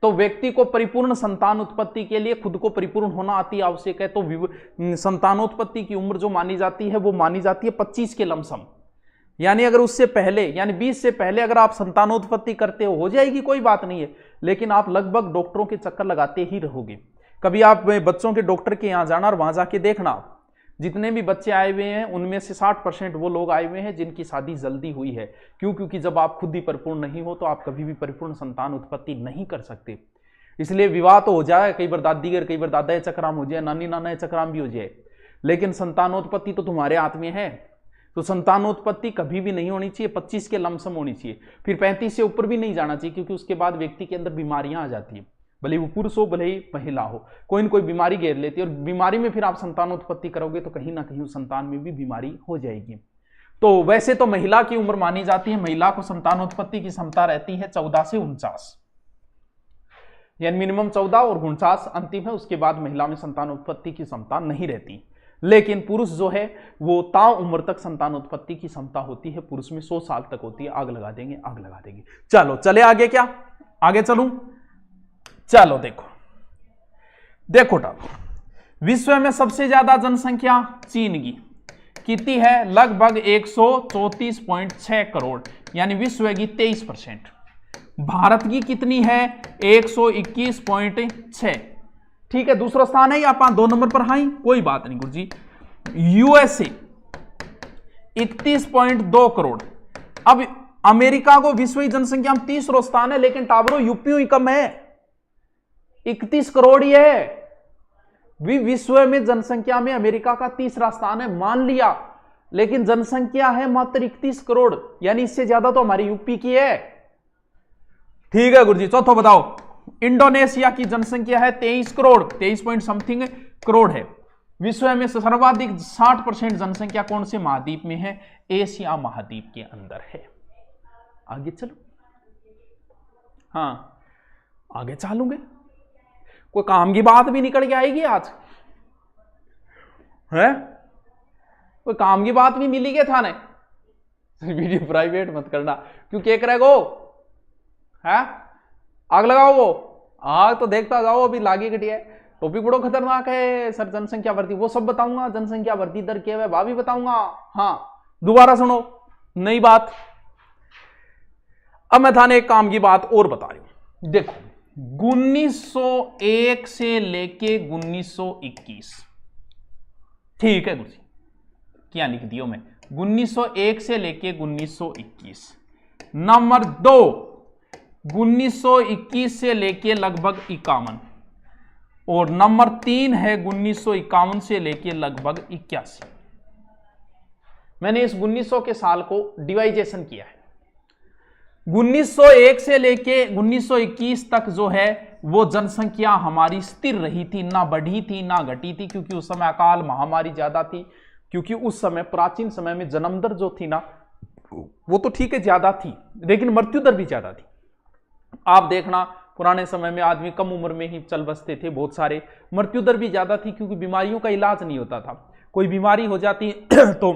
तो व्यक्ति को परिपूर्ण संतान उत्पत्ति के लिए खुद को परिपूर्ण होना अति आवश्यक है। तो संतानोत्पत्ति की उम्र जो मानी जाती है वो मानी जाती है 25 के लमसम। यानी अगर उससे पहले यानी 20 से पहले अगर आप संतानोत्पत्ति करते हो जाएगी, कोई बात नहीं है, लेकिन आप लगभग डॉक्टरों के चक्कर लगाते ही रहोगे। कभी आप बच्चों के डॉक्टर के यहाँ जाना और वहां जाके देखना, जितने भी बच्चे आए हुए हैं उनमें से 60% वो लोग आए हुए हैं जिनकी शादी जल्दी हुई है। क्यों? क्योंकि जब आप खुद ही परिपूर्ण नहीं हो तो आप कभी भी परिपूर्ण संतान उत्पत्ति नहीं कर सकते। इसलिए विवाह तो हो जाए, कई बार दादी कई बार दादा ये चक्राम हो जाए, नानी नाना ये चक्राम भी हो जाए, लेकिन संतानोत्पत्ति तो तुम्हारे हाथ में है। तो संतानोत्पत्ति कभी भी नहीं होनी चाहिए, 25 के लमसम होनी चाहिए। फिर 35 से ऊपर भी नहीं जाना चाहिए, क्योंकि उसके बाद व्यक्ति के अंदर बीमारियां आ जाती है, भले वो पुरुष हो भले ही महिला हो, कोई न कोई बीमारी घेर लेती है। और बीमारी में फिर आप संतानोत्पत्ति करोगे तो कहीं ना कहीं उस संतान में भी बीमारी हो जाएगी। तो वैसे तो महिला की उम्र मानी जाती है, महिला को संतानोत्पत्ति की क्षमता रहती है 14 से 49, यानी मिनिमम 14 और 49 अंतिम है। उसके बाद महिला में संतानोत्पत्ति की क्षमता नहीं रहती। लेकिन पुरुष जो है वो ताऊ उम्र तक संतानोत्पत्ति की क्षमता होती है, पुरुष में 100 साल तक होती है। आग लगा देंगे, आग लगा देंगे। चलो चले आगे, क्या आगे चलूं? चलो देखो विश्व में सबसे ज्यादा जनसंख्या चीन की कितनी है? लगभग 134.6 करोड़, यानी विश्व की 23%। भारत की कितनी है? 121.6। ठीक है, दूसरा स्थान है, आप 2 नंबर पर हाई, कोई बात नहीं गुरुजी। यूएसए 31.2 करोड़। अब अमेरिका को विश्व की जनसंख्या में 30वां स्थान है, लेकिन टावरों यूपी ही कम है, 31 करोड़ ही है। विश्व में जनसंख्या में अमेरिका का 3रा स्थान है, मान लिया, लेकिन जनसंख्या है मात्र 31 करोड़, यानी इससे ज्यादा तो हमारी यूपी की है। ठीक है गुरुजी, चौथा बताओ। इंडोनेशिया की जनसंख्या है 23 करोड़, 23 पॉइंट समथिंग करोड़ है। विश्व में सर्वाधिक 60% जनसंख्या कौन से महाद्वीप में है? एशिया महाद्वीप के अंदर है। आगे चलो, हाँ आगे चलूंगे। कोई काम की बात भी निकल के आएगी आज है, कोई काम की बात भी मिली के थाने। वीडियो प्राइवेट मत करना, क्यों केक रहेगो है, आग लगाओ वो आग तो देखता जाओ, अभी लागी घटी है। टॉपिक बड़ो खतरनाक है सर, जनसंख्या वृद्धि वो सब बताऊंगा, जनसंख्या वृद्धि दर क्या है वह भी बताऊंगा। हाँ दोबारा सुनो नई बात। अब मैं थाने एक काम की बात और बता रही हूं। देखो 1901 से लेके 1921, ठीक है गुरुजी, क्या लिख दियो मैं? 1901 से लेके 1921। नंबर 2 1921 से लेके लगभग 51, और नंबर 3 है 1951 से लेके लगभग 81। मैंने इस 1900 के साल को डिवाइजेशन किया है। 1901 से लेके 1921 तक जो है वो जनसंख्या हमारी स्थिर रही थी, ना बढ़ी थी ना घटी थी, क्योंकि उस समय अकाल महामारी ज्यादा थी। क्योंकि उस समय प्राचीन समय में जन्म दर जो थी ना वो तो ठीक है ज्यादा थी, लेकिन मृत्यु दर भी ज्यादा थी। आप देखना पुराने समय में आदमी कम उम्र में ही चल बसते थे बहुत सारे, मृत्यु दर भी ज्यादा थी, क्योंकि बीमारियों का इलाज नहीं होता था। कोई बीमारी हो जाती तो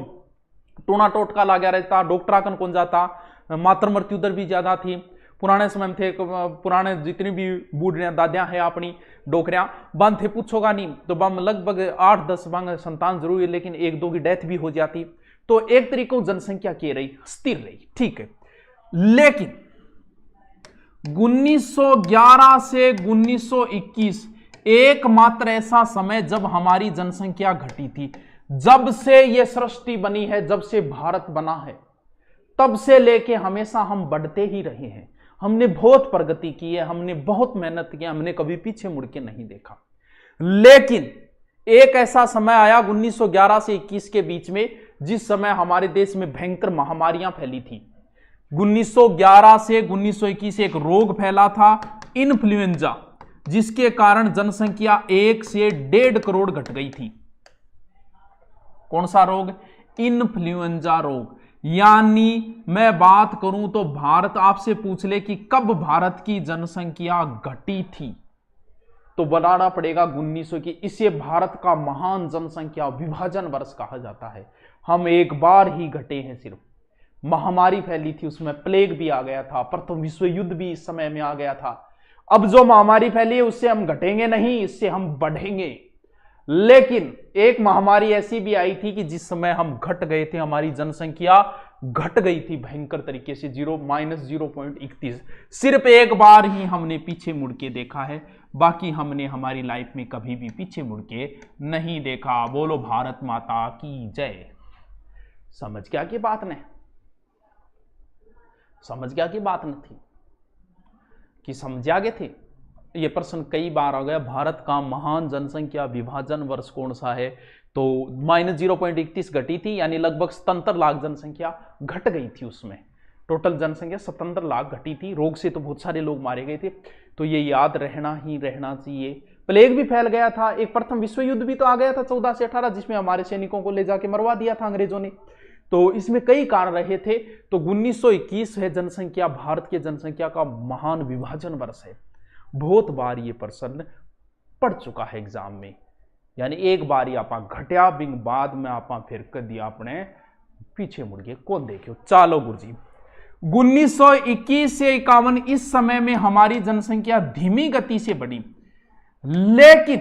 टोना टोटका लगा रहता, डॉक्टर कन कौन जाता, मात्र मृत्यु दर भी ज्यादा थी। पुराने समय में थे, पुराने जितनी भी बूढ़ियां दादियां हैं अपनी डोकरियां बंद थे, पूछोगा नहीं तो बम लगभग 8-10 बंग संतान जरूर है, लेकिन 1-2 की डेथ भी हो जाती। तो एक तरीके जनसंख्या की रही स्थिर रही, ठीक है। लेकिन 1911 से 1921 एकमात्र ऐसा समय जब हमारी जनसंख्या घटी थी। जब से यह सृष्टि बनी है, जब से भारत बना है, तब से लेके हमेशा हम बढ़ते ही रहे हैं। हमने बहुत प्रगति की है, हमने बहुत मेहनत की, हमने कभी पीछे मुड़ के नहीं देखा। लेकिन एक ऐसा समय आया 1911 से 21 के बीच में, जिस समय हमारे देश में भयंकर महामारियां फैली थी। 1911 से 1921 एक रोग फैला था, इन्फ्लुएंजा, जिसके कारण जनसंख्या 1 से 1.5 करोड़ घट गई थी। कौन सा रोग? इन्फ्लुएंजा रोग। यानी मैं बात करूं तो भारत, आपसे पूछ ले कि कब भारत की जनसंख्या घटी थी, तो बनाना पड़ेगा 1900 की। इसे भारत का महान जनसंख्या विभाजन वर्ष कहा जाता है। हम एक बार ही घटे हैं, सिर्फ महामारी फैली थी, उसमें प्लेग भी आ गया था, प्रथम विश्व युद्ध भी इस समय में आ गया था। अब जो महामारी फैली है उससे हम घटेंगे नहीं, इससे हम बढ़ेंगे। लेकिन एक महामारी ऐसी भी आई थी कि जिस समय हम घट गए थे, हमारी जनसंख्या घट गई थी भयंकर तरीके से, -0.31। सिर्फ एक बार ही हमने पीछे मुड़ के देखा है, बाकी हमने हमारी लाइफ में कभी भी पीछे मुड़ के नहीं देखा। बोलो भारत माता की जय। समझ गया कि बात ने? समझ गया कि बात न थी कि समझा गए थे? ये प्रश्न कई बार आ गया, भारत का महान जनसंख्या विभाजन वर्ष कौन सा है? तो -0.31 घटी थी, यानी लगभग 77 लाख जनसंख्या घट गई थी। उसमें टोटल जनसंख्या 77 लाख घटी थी। रोग से तो बहुत सारे लोग मारे गए थे, तो ये याद रहना ही रहना चाहिए। प्लेग भी फैल गया था, एक प्रथम विश्व युद्ध भी तो आ गया था 14 से 18, जिसमें हमारे सैनिकों को ले जाके मरवा दिया था अंग्रेजों ने। तो इसमें कई कारण रहे थे। तो 1921 है जनसंख्या, भारत के जनसंख्या का महान विभाजन वर्ष है। बहुत बार ये प्रश्न पढ़ चुका है एग्जाम में, यानी एक बार ही आप घटिया बिंग बाद में आप फिर कदी आपने पीछे मुड़ गए कौन देखियो। चलो गुरुजी, 1921 से 51 इस समय में हमारी जनसंख्या धीमी गति से बढ़ी, लेकिन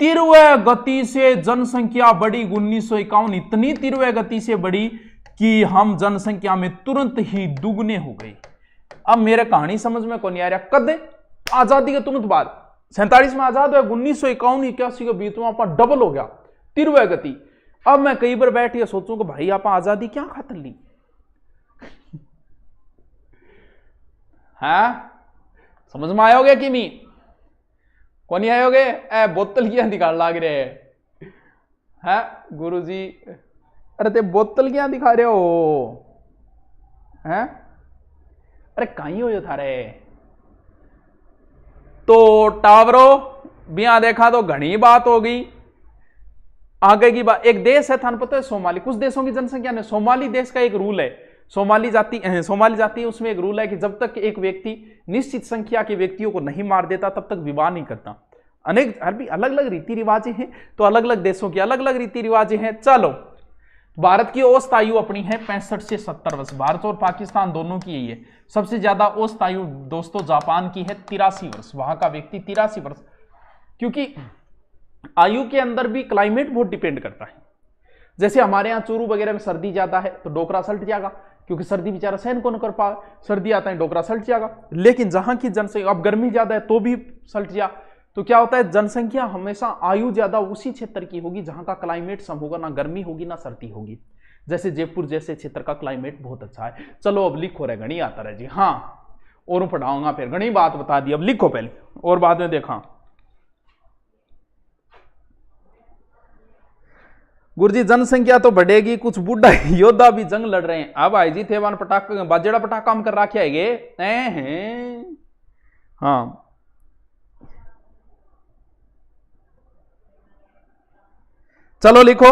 तीव्र गति से जनसंख्या बढ़ी। 1951 इतनी तीव्र गति से बढ़ी कि हम जनसंख्या में तुरंत ही दुगने हो गए। अब मेरे कहानी समझ में कौन आ रहा? कद आजादी के तुरंत बाद 47 में आजाद हुआ, 1951-81 के बीच में आप डबल हो गया तीव्र गति। अब मैं कई बार बैठ के सोचूं कि भाई आप आजादी क्या खातर ली है? समझ में आयोगे कि नहीं? कौन नहीं आयोगे? ए बोतल क्या दिखा लाग रहे है गुरुजी? अरे ते बोतल क्या दिखा रहे हो हैं? अरे कहीं हो थारे तो टावरो बिया देखा तो घनी बात हो गई। आगे की बात, एक देश है थान पता है सोमाली, कुछ देशों की जनसंख्या ने, सोमाली देश का एक रूल है, सोमाली जाति है, उसमें एक रूल है कि जब तक एक व्यक्ति निश्चित संख्या के व्यक्तियों को नहीं मार देता तब तक विवाह नहीं करता। अनेक अलग अलग रीति रिवाजें हैं, तो अलग अलग देशों की अलग अलग रीति रिवाजें हैं। चलो, भारत की औसत आयु अपनी है 65 से 70 वर्ष, भारत और पाकिस्तान दोनों की यही है। सबसे ज्यादा औसत आयु दोस्तों जापान की है 83 वर्ष, वहां का व्यक्ति 83 वर्ष, क्योंकि आयु के अंदर भी क्लाइमेट बहुत डिपेंड करता है। जैसे हमारे यहाँ चूरू वगैरह में सर्दी ज्यादा है तो डोकरा सल्ट जाएगा, क्योंकि सर्दी बेचारा सहन कौन कर पा, सर्दी आता है डोकरा सल्ट जाएगा। लेकिन जहां की जनसंख्या, अब गर्मी ज्यादा है तो भी सल्ट जा, तो क्या होता है जनसंख्या हमेशा आयु ज्यादा उसी क्षेत्र की होगी जहां का क्लाइमेट सम होगा, ना गर्मी होगी ना सर्दी होगी। जैसे जयपुर जैसे क्षेत्र का क्लाइमेट बहुत अच्छा है। चलो अब लिखो रहे, गणी आता रहे जी, हाँ और पढ़ाऊंगा फिर, गणी बात बता दी, अब लिखो पहले और बाद में देखा। गुरुजी जनसंख्या तो बढ़ेगी, कुछ बूढ़ा योद्धा भी जंग लड़ रहे हैं। अब आई जी थे वन पटाखा बाजेड़ा पटाखा काम कर रखे है। हाँ चलो लिखो,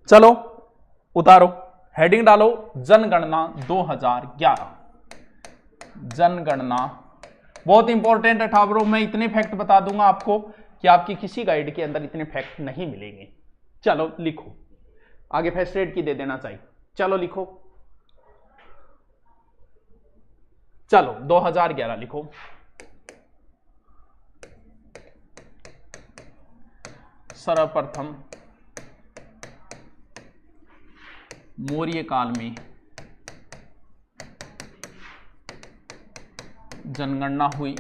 चलो उतारो, हेडिंग डालो जनगणना 2011। जनगणना बहुत इंपॉर्टेंट है ठाकुरों, मैं इतने फैक्ट बता दूंगा आपको कि आपकी किसी गाइड के अंदर इतने फैक्ट नहीं मिलेंगे। चलो लिखो, आगे फर्स्ट एड की दे देना चाहिए। चलो लिखो, चलो 2011 लिखो। सर्वप्रथम मौर्य काल में जनगणना हुई।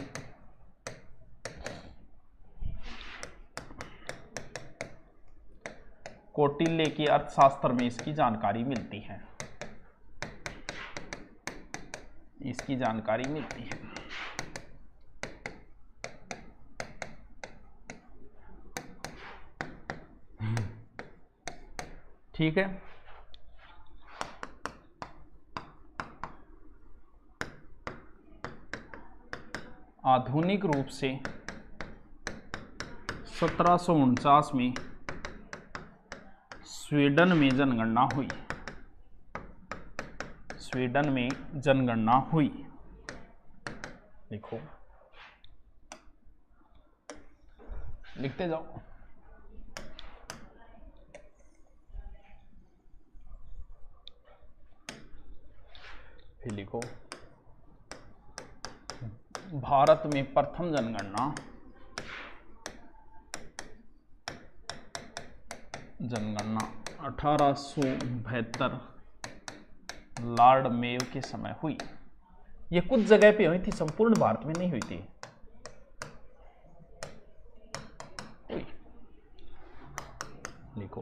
कौटिल्य के अर्थशास्त्र में इसकी जानकारी मिलती है। इसकी जानकारी मिलती है। ठीक है, आधुनिक रूप से 1749 में स्वीडन में जनगणना हुई। स्वीडन में जनगणना हुई। देखो, लिखते जाओ। फिर लिखो, भारत में प्रथम जनगणना 1872 लॉर्ड मेयो के समय हुई। ये कुछ जगह पे हुई थी, संपूर्ण भारत में नहीं हुई थी। लिखो,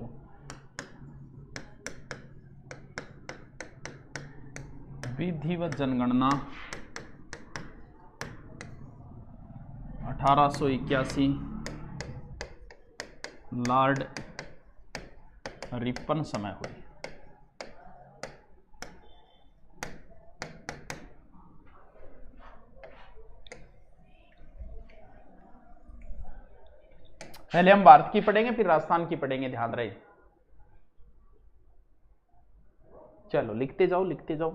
विधिवत जनगणना 1881 लॉर्ड रिपन समय हुई। पहले हम भारत की पढ़ेंगे, फिर राजस्थान की पढ़ेंगे, ध्यान रहे। चलो लिखते जाओ, लिखते जाओ।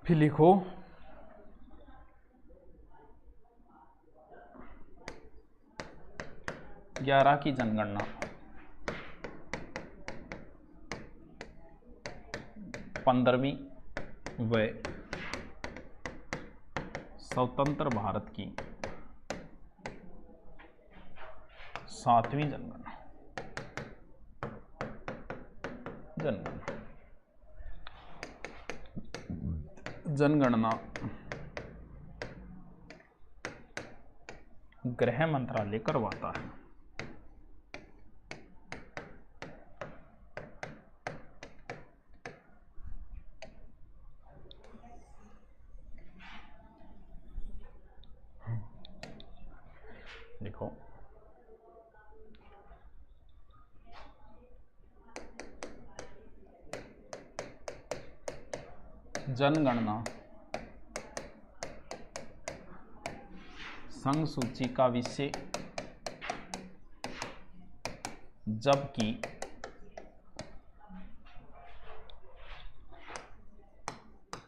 फिर लिखो, ग्यारह की जनगणना 15वीं व स्वतंत्र भारत की 7वीं जनगणना जनगणना गृह मंत्रालय करवाता है। देखो, जनगणना संघ सूची का विषय, जबकि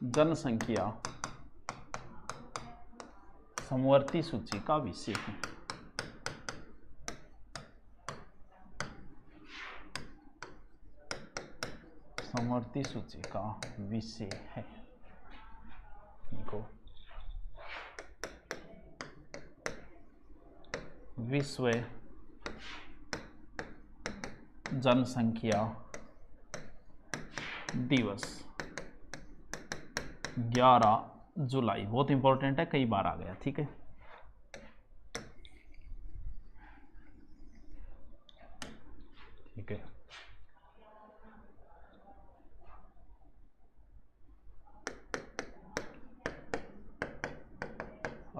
जनसंख्या समवर्ती सूची का विषय है। समवर्ती सूची का विषय है। देखो, विश्व जनसंख्या दिवस 11 जुलाई, बहुत इंपॉर्टेंट है, कई बार आ गया। ठीक है, ठीक है।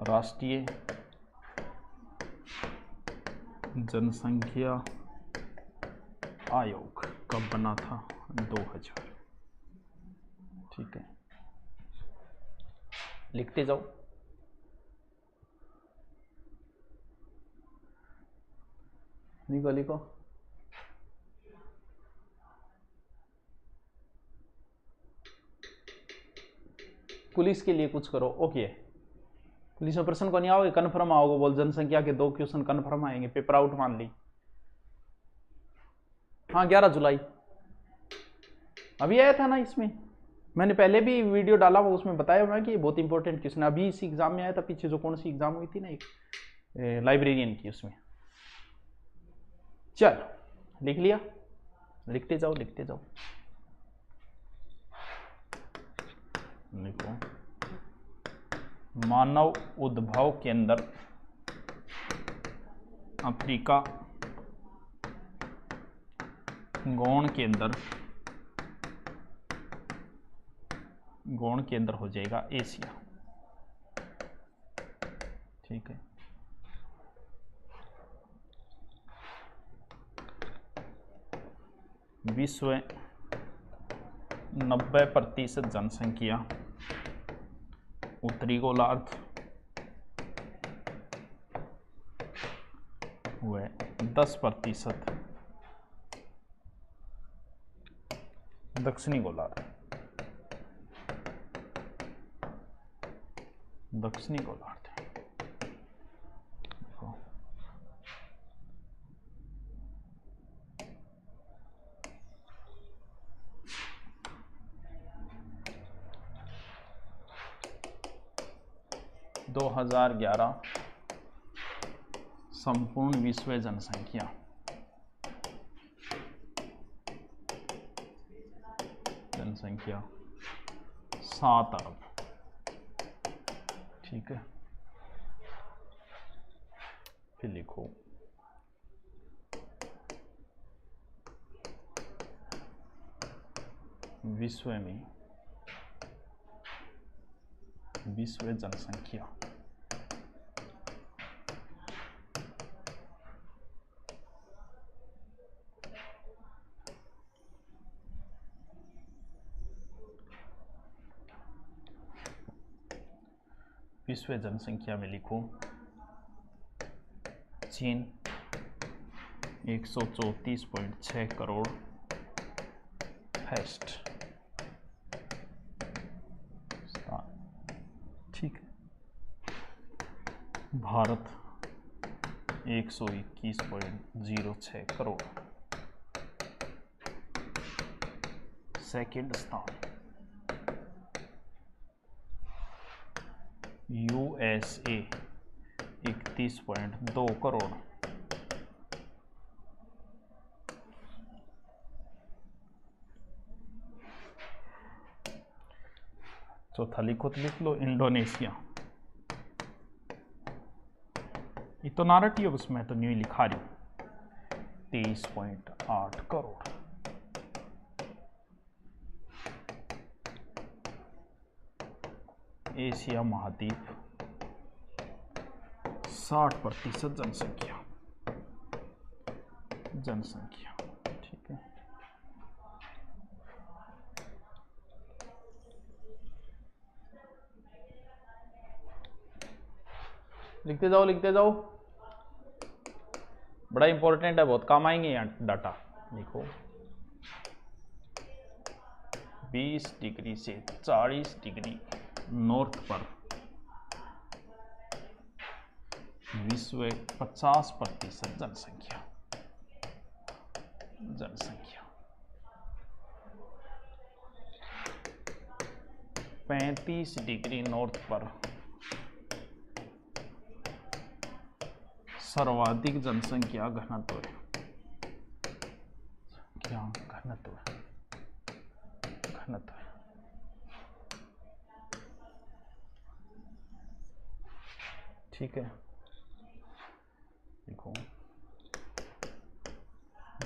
राष्ट्रीय जनसंख्या आयोग कब बना था? 2000। ठीक है, लिखते जाओ। लिखो लिखो। पुलिस के लिए कुछ करो। ओके, पुलिस में प्रश्न को नहीं आओगे, कन्फर्म आओगे, बोल जनसंख्या के 2 क्वेश्चन कन्फर्म आएंगे, पेपर आउट मान ली। हाँ, 11 जुलाई अभी आया था ना। इसमें मैंने पहले भी वीडियो डाला हुआ, उसमें बताया हुआ कि बहुत इंपॉर्टेंट क्वेश्चन अभी इस एग्जाम में आया था। पीछे जो कौन सी एग्जाम हुई थी ना, एक लाइब्रेरियन की, उसमें। चल, लिख लिया? लिखते जाओ, लिखते जाओ। लिखो, मानव उद्भव केंद्र अफ्रीका, गौण केंद्र गौण केंद्र हो जाएगा एशिया। ठीक है, विश्व 90% जनसंख्या उत्तरी गोलार्ध व 10% दक्षिणी गोलार्ध। दक्षिणी गोलार्ध देखो, दो 2011 संपूर्ण विश्व जनसंख्या जनसंख्या 7 अरब। ठीक है, फिर लिखो विश्व में विश्व जनसंख्या विश्व जनसंख्या में लिखो चीन 134.6 करोड़ फर्स्ट। ठीक है, भारत 121.06 करोड़ सेकंड स्थान। यूएसए 31.2 करोड़ चौथा लिखो तो लिख लो इंडोनेशिया। ये तो नारटिव उसमें तो न्यू लिखा रही हूं 23.8 करोड़। एशिया महाद्वीप 60% जनसंख्या। ठीक है, लिखते जाओ लिखते जाओ, बड़ा इंपॉर्टेंट है, बहुत काम आएंगे यहाँ डाटा। देखो 20 डिग्री से 40 डिग्री नॉर्थ पर विश्व 50% जनसंख्या 35 डिग्री नॉर्थ पर सर्वाधिक जनसंख्या घनत्व है। क्या घनत्व है? घनत्व है। ठीक है, देखो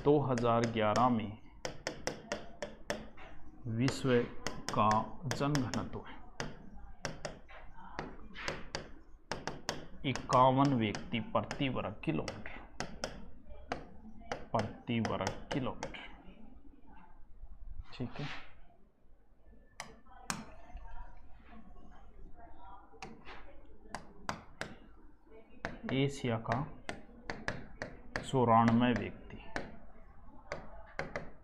2011 में विश्व का जनघनत्व है 51 व्यक्ति प्रति वर्ग किलोमीटर। ठीक है, एशिया का 94 व्यक्ति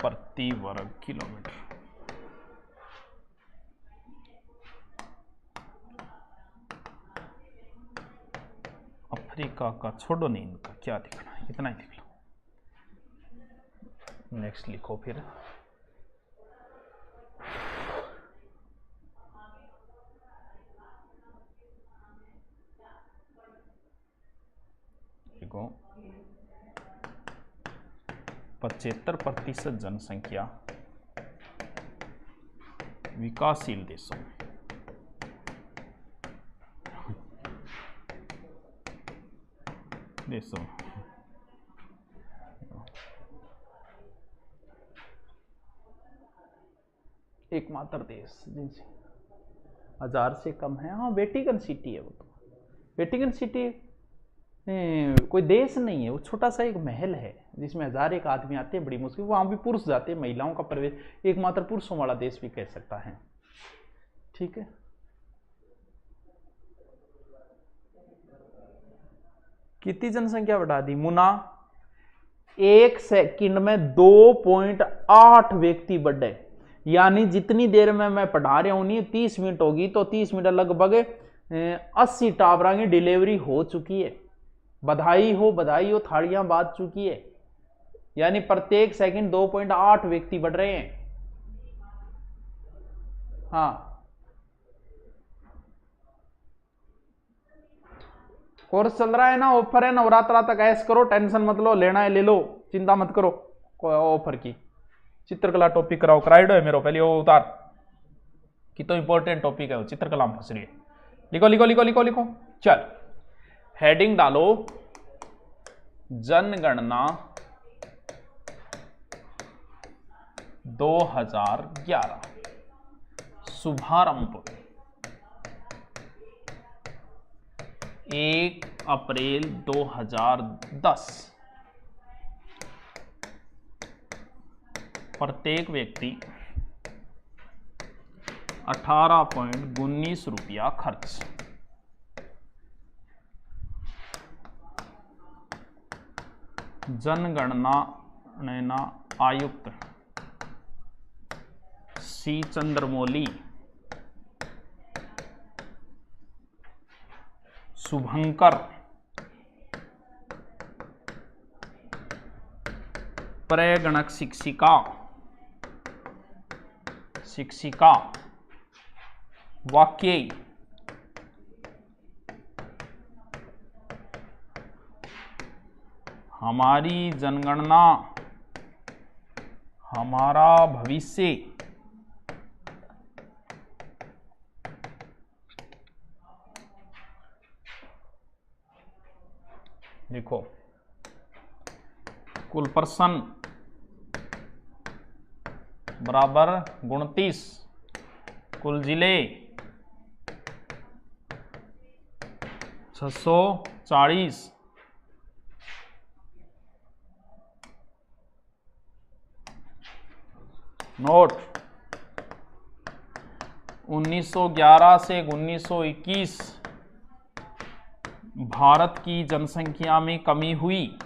प्रति वर्ग किलोमीटर। अफ्रीका का छोड़ो नहीं, इनका क्या दिखना है, इतना ही दिख लो। नेक्स्ट लिखो फिर देखो 75% जनसंख्या विकासशील देशों में। एकमात्र देश जिनसे 1000 से कम है। हाँ वेटिकन सिटी है वो तो। वेटिकन सिटी कोई देश नहीं है, वो छोटा सा एक महल है जिसमें 1001 आदमी आते हैं, बड़ी मुश्किल। वहां भी पुरुष जाते हैं, महिलाओं का प्रवेश, एकमात्र पुरुषों वाला देश भी कह सकता है। ठीक है, कितनी जनसंख्या बढ़ा दी मुना? 1 सेकंड में 2.8 व्यक्ति बढ़े। यानी जितनी देर में मैं पढ़ा रहा हूं, नहीं 30 मिनट होगी, तो 30 मिनट लगभग 80 टावरा की डिलीवरी हो चुकी है। बधाई हो, थालियां बाज चुकी है। यानी प्रत्येक सेकंड 2.8 व्यक्ति बढ़ रहे हैं। हाँ, कोर्स चल रहा है ना, ऑफर है, नवरात्रा तक ऐश करो, टेंशन मत लो, लेना है ले लो, चिंता मत करो कोई ऑफर की। चित्रकला टॉपिक कराओ, कराइडो है मेरे पहले वो उतार कि तो इंपॉर्टेंट टॉपिक है वो, चित्रकला में फंस रही है। लिखो लिखो लिखो लिखो लिखो, चल हेडिंग डालो, जनगणना 2011 शुभारंभ 1 अप्रैल 2010। प्रत्येक व्यक्ति 18.19 रुपया खर्च। जनगणना आयुक्त सी चंद्रमौली शुभंकर प्रगणक शिक्षिका वाक्य हमारी जनगणना हमारा भविष्य। देखो कुल पर्सन बराबर 29, कुल जिले 640, नोट 1911 से 1921 भारत की जनसंख्या में कमी हुई।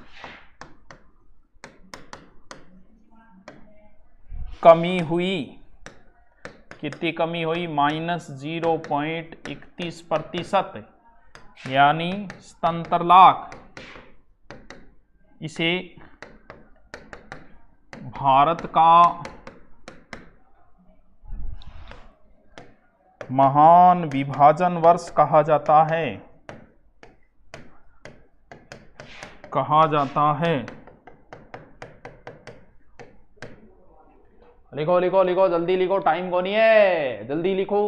कितनी कमी हुई? -0.31%, यानी 77 लाख। इसे भारत का महान विभाजन वर्ष कहा जाता है। लिखो लिखो लिखो, जल्दी लिखो, टाइम को नहीं है, जल्दी लिखो।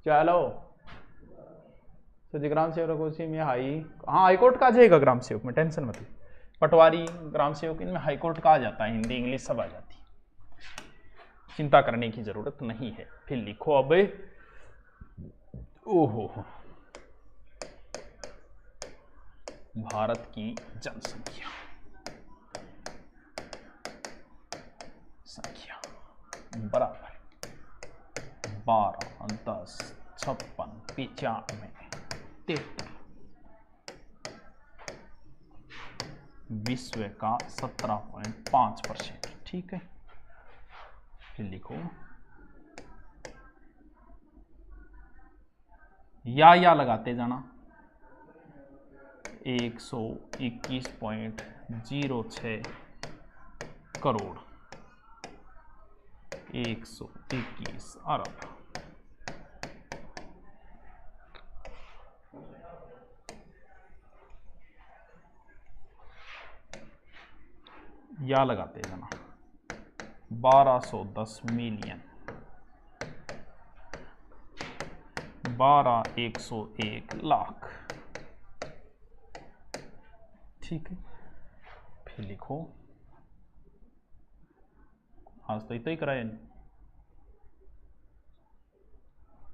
चलो तो ग्राम सेवक उसी में हाईकोर्ट का आ जाएगा, ग्राम सेवक में टेंशन मत लो। पटवारी, ग्राम सेवक, इनमें हाईकोर्ट का आ जाता है, हिंदी इंग्लिश सब आ जाती है, चिंता करने की जरूरत नहीं है। फिर लिखो अब, ओहो, भारत की जनसंख्या बराबर 12, 10, 56, 95, 73। विश्व का 17.5%। ठीक है, फिर लिखो या लगाते जाना। 121.06 करोड़, 121 अरब। या लगाते जाना। 1210 मिलियन, 121 लाख। ठीक है, फिर लिखो, आज तो ही कराया नहीं।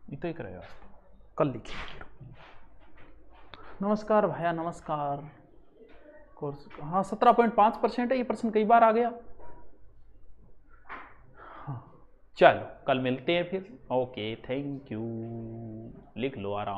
ये तो ही करेगा, कल लिखिए। नमस्कार भैया, नमस्कार। कोर्स हाँ 17.5% है, ये प्रश्न कई बार आ गया। हाँ चलो कल मिलते हैं फिर। ओके थैंक यू, लिख लो आराम।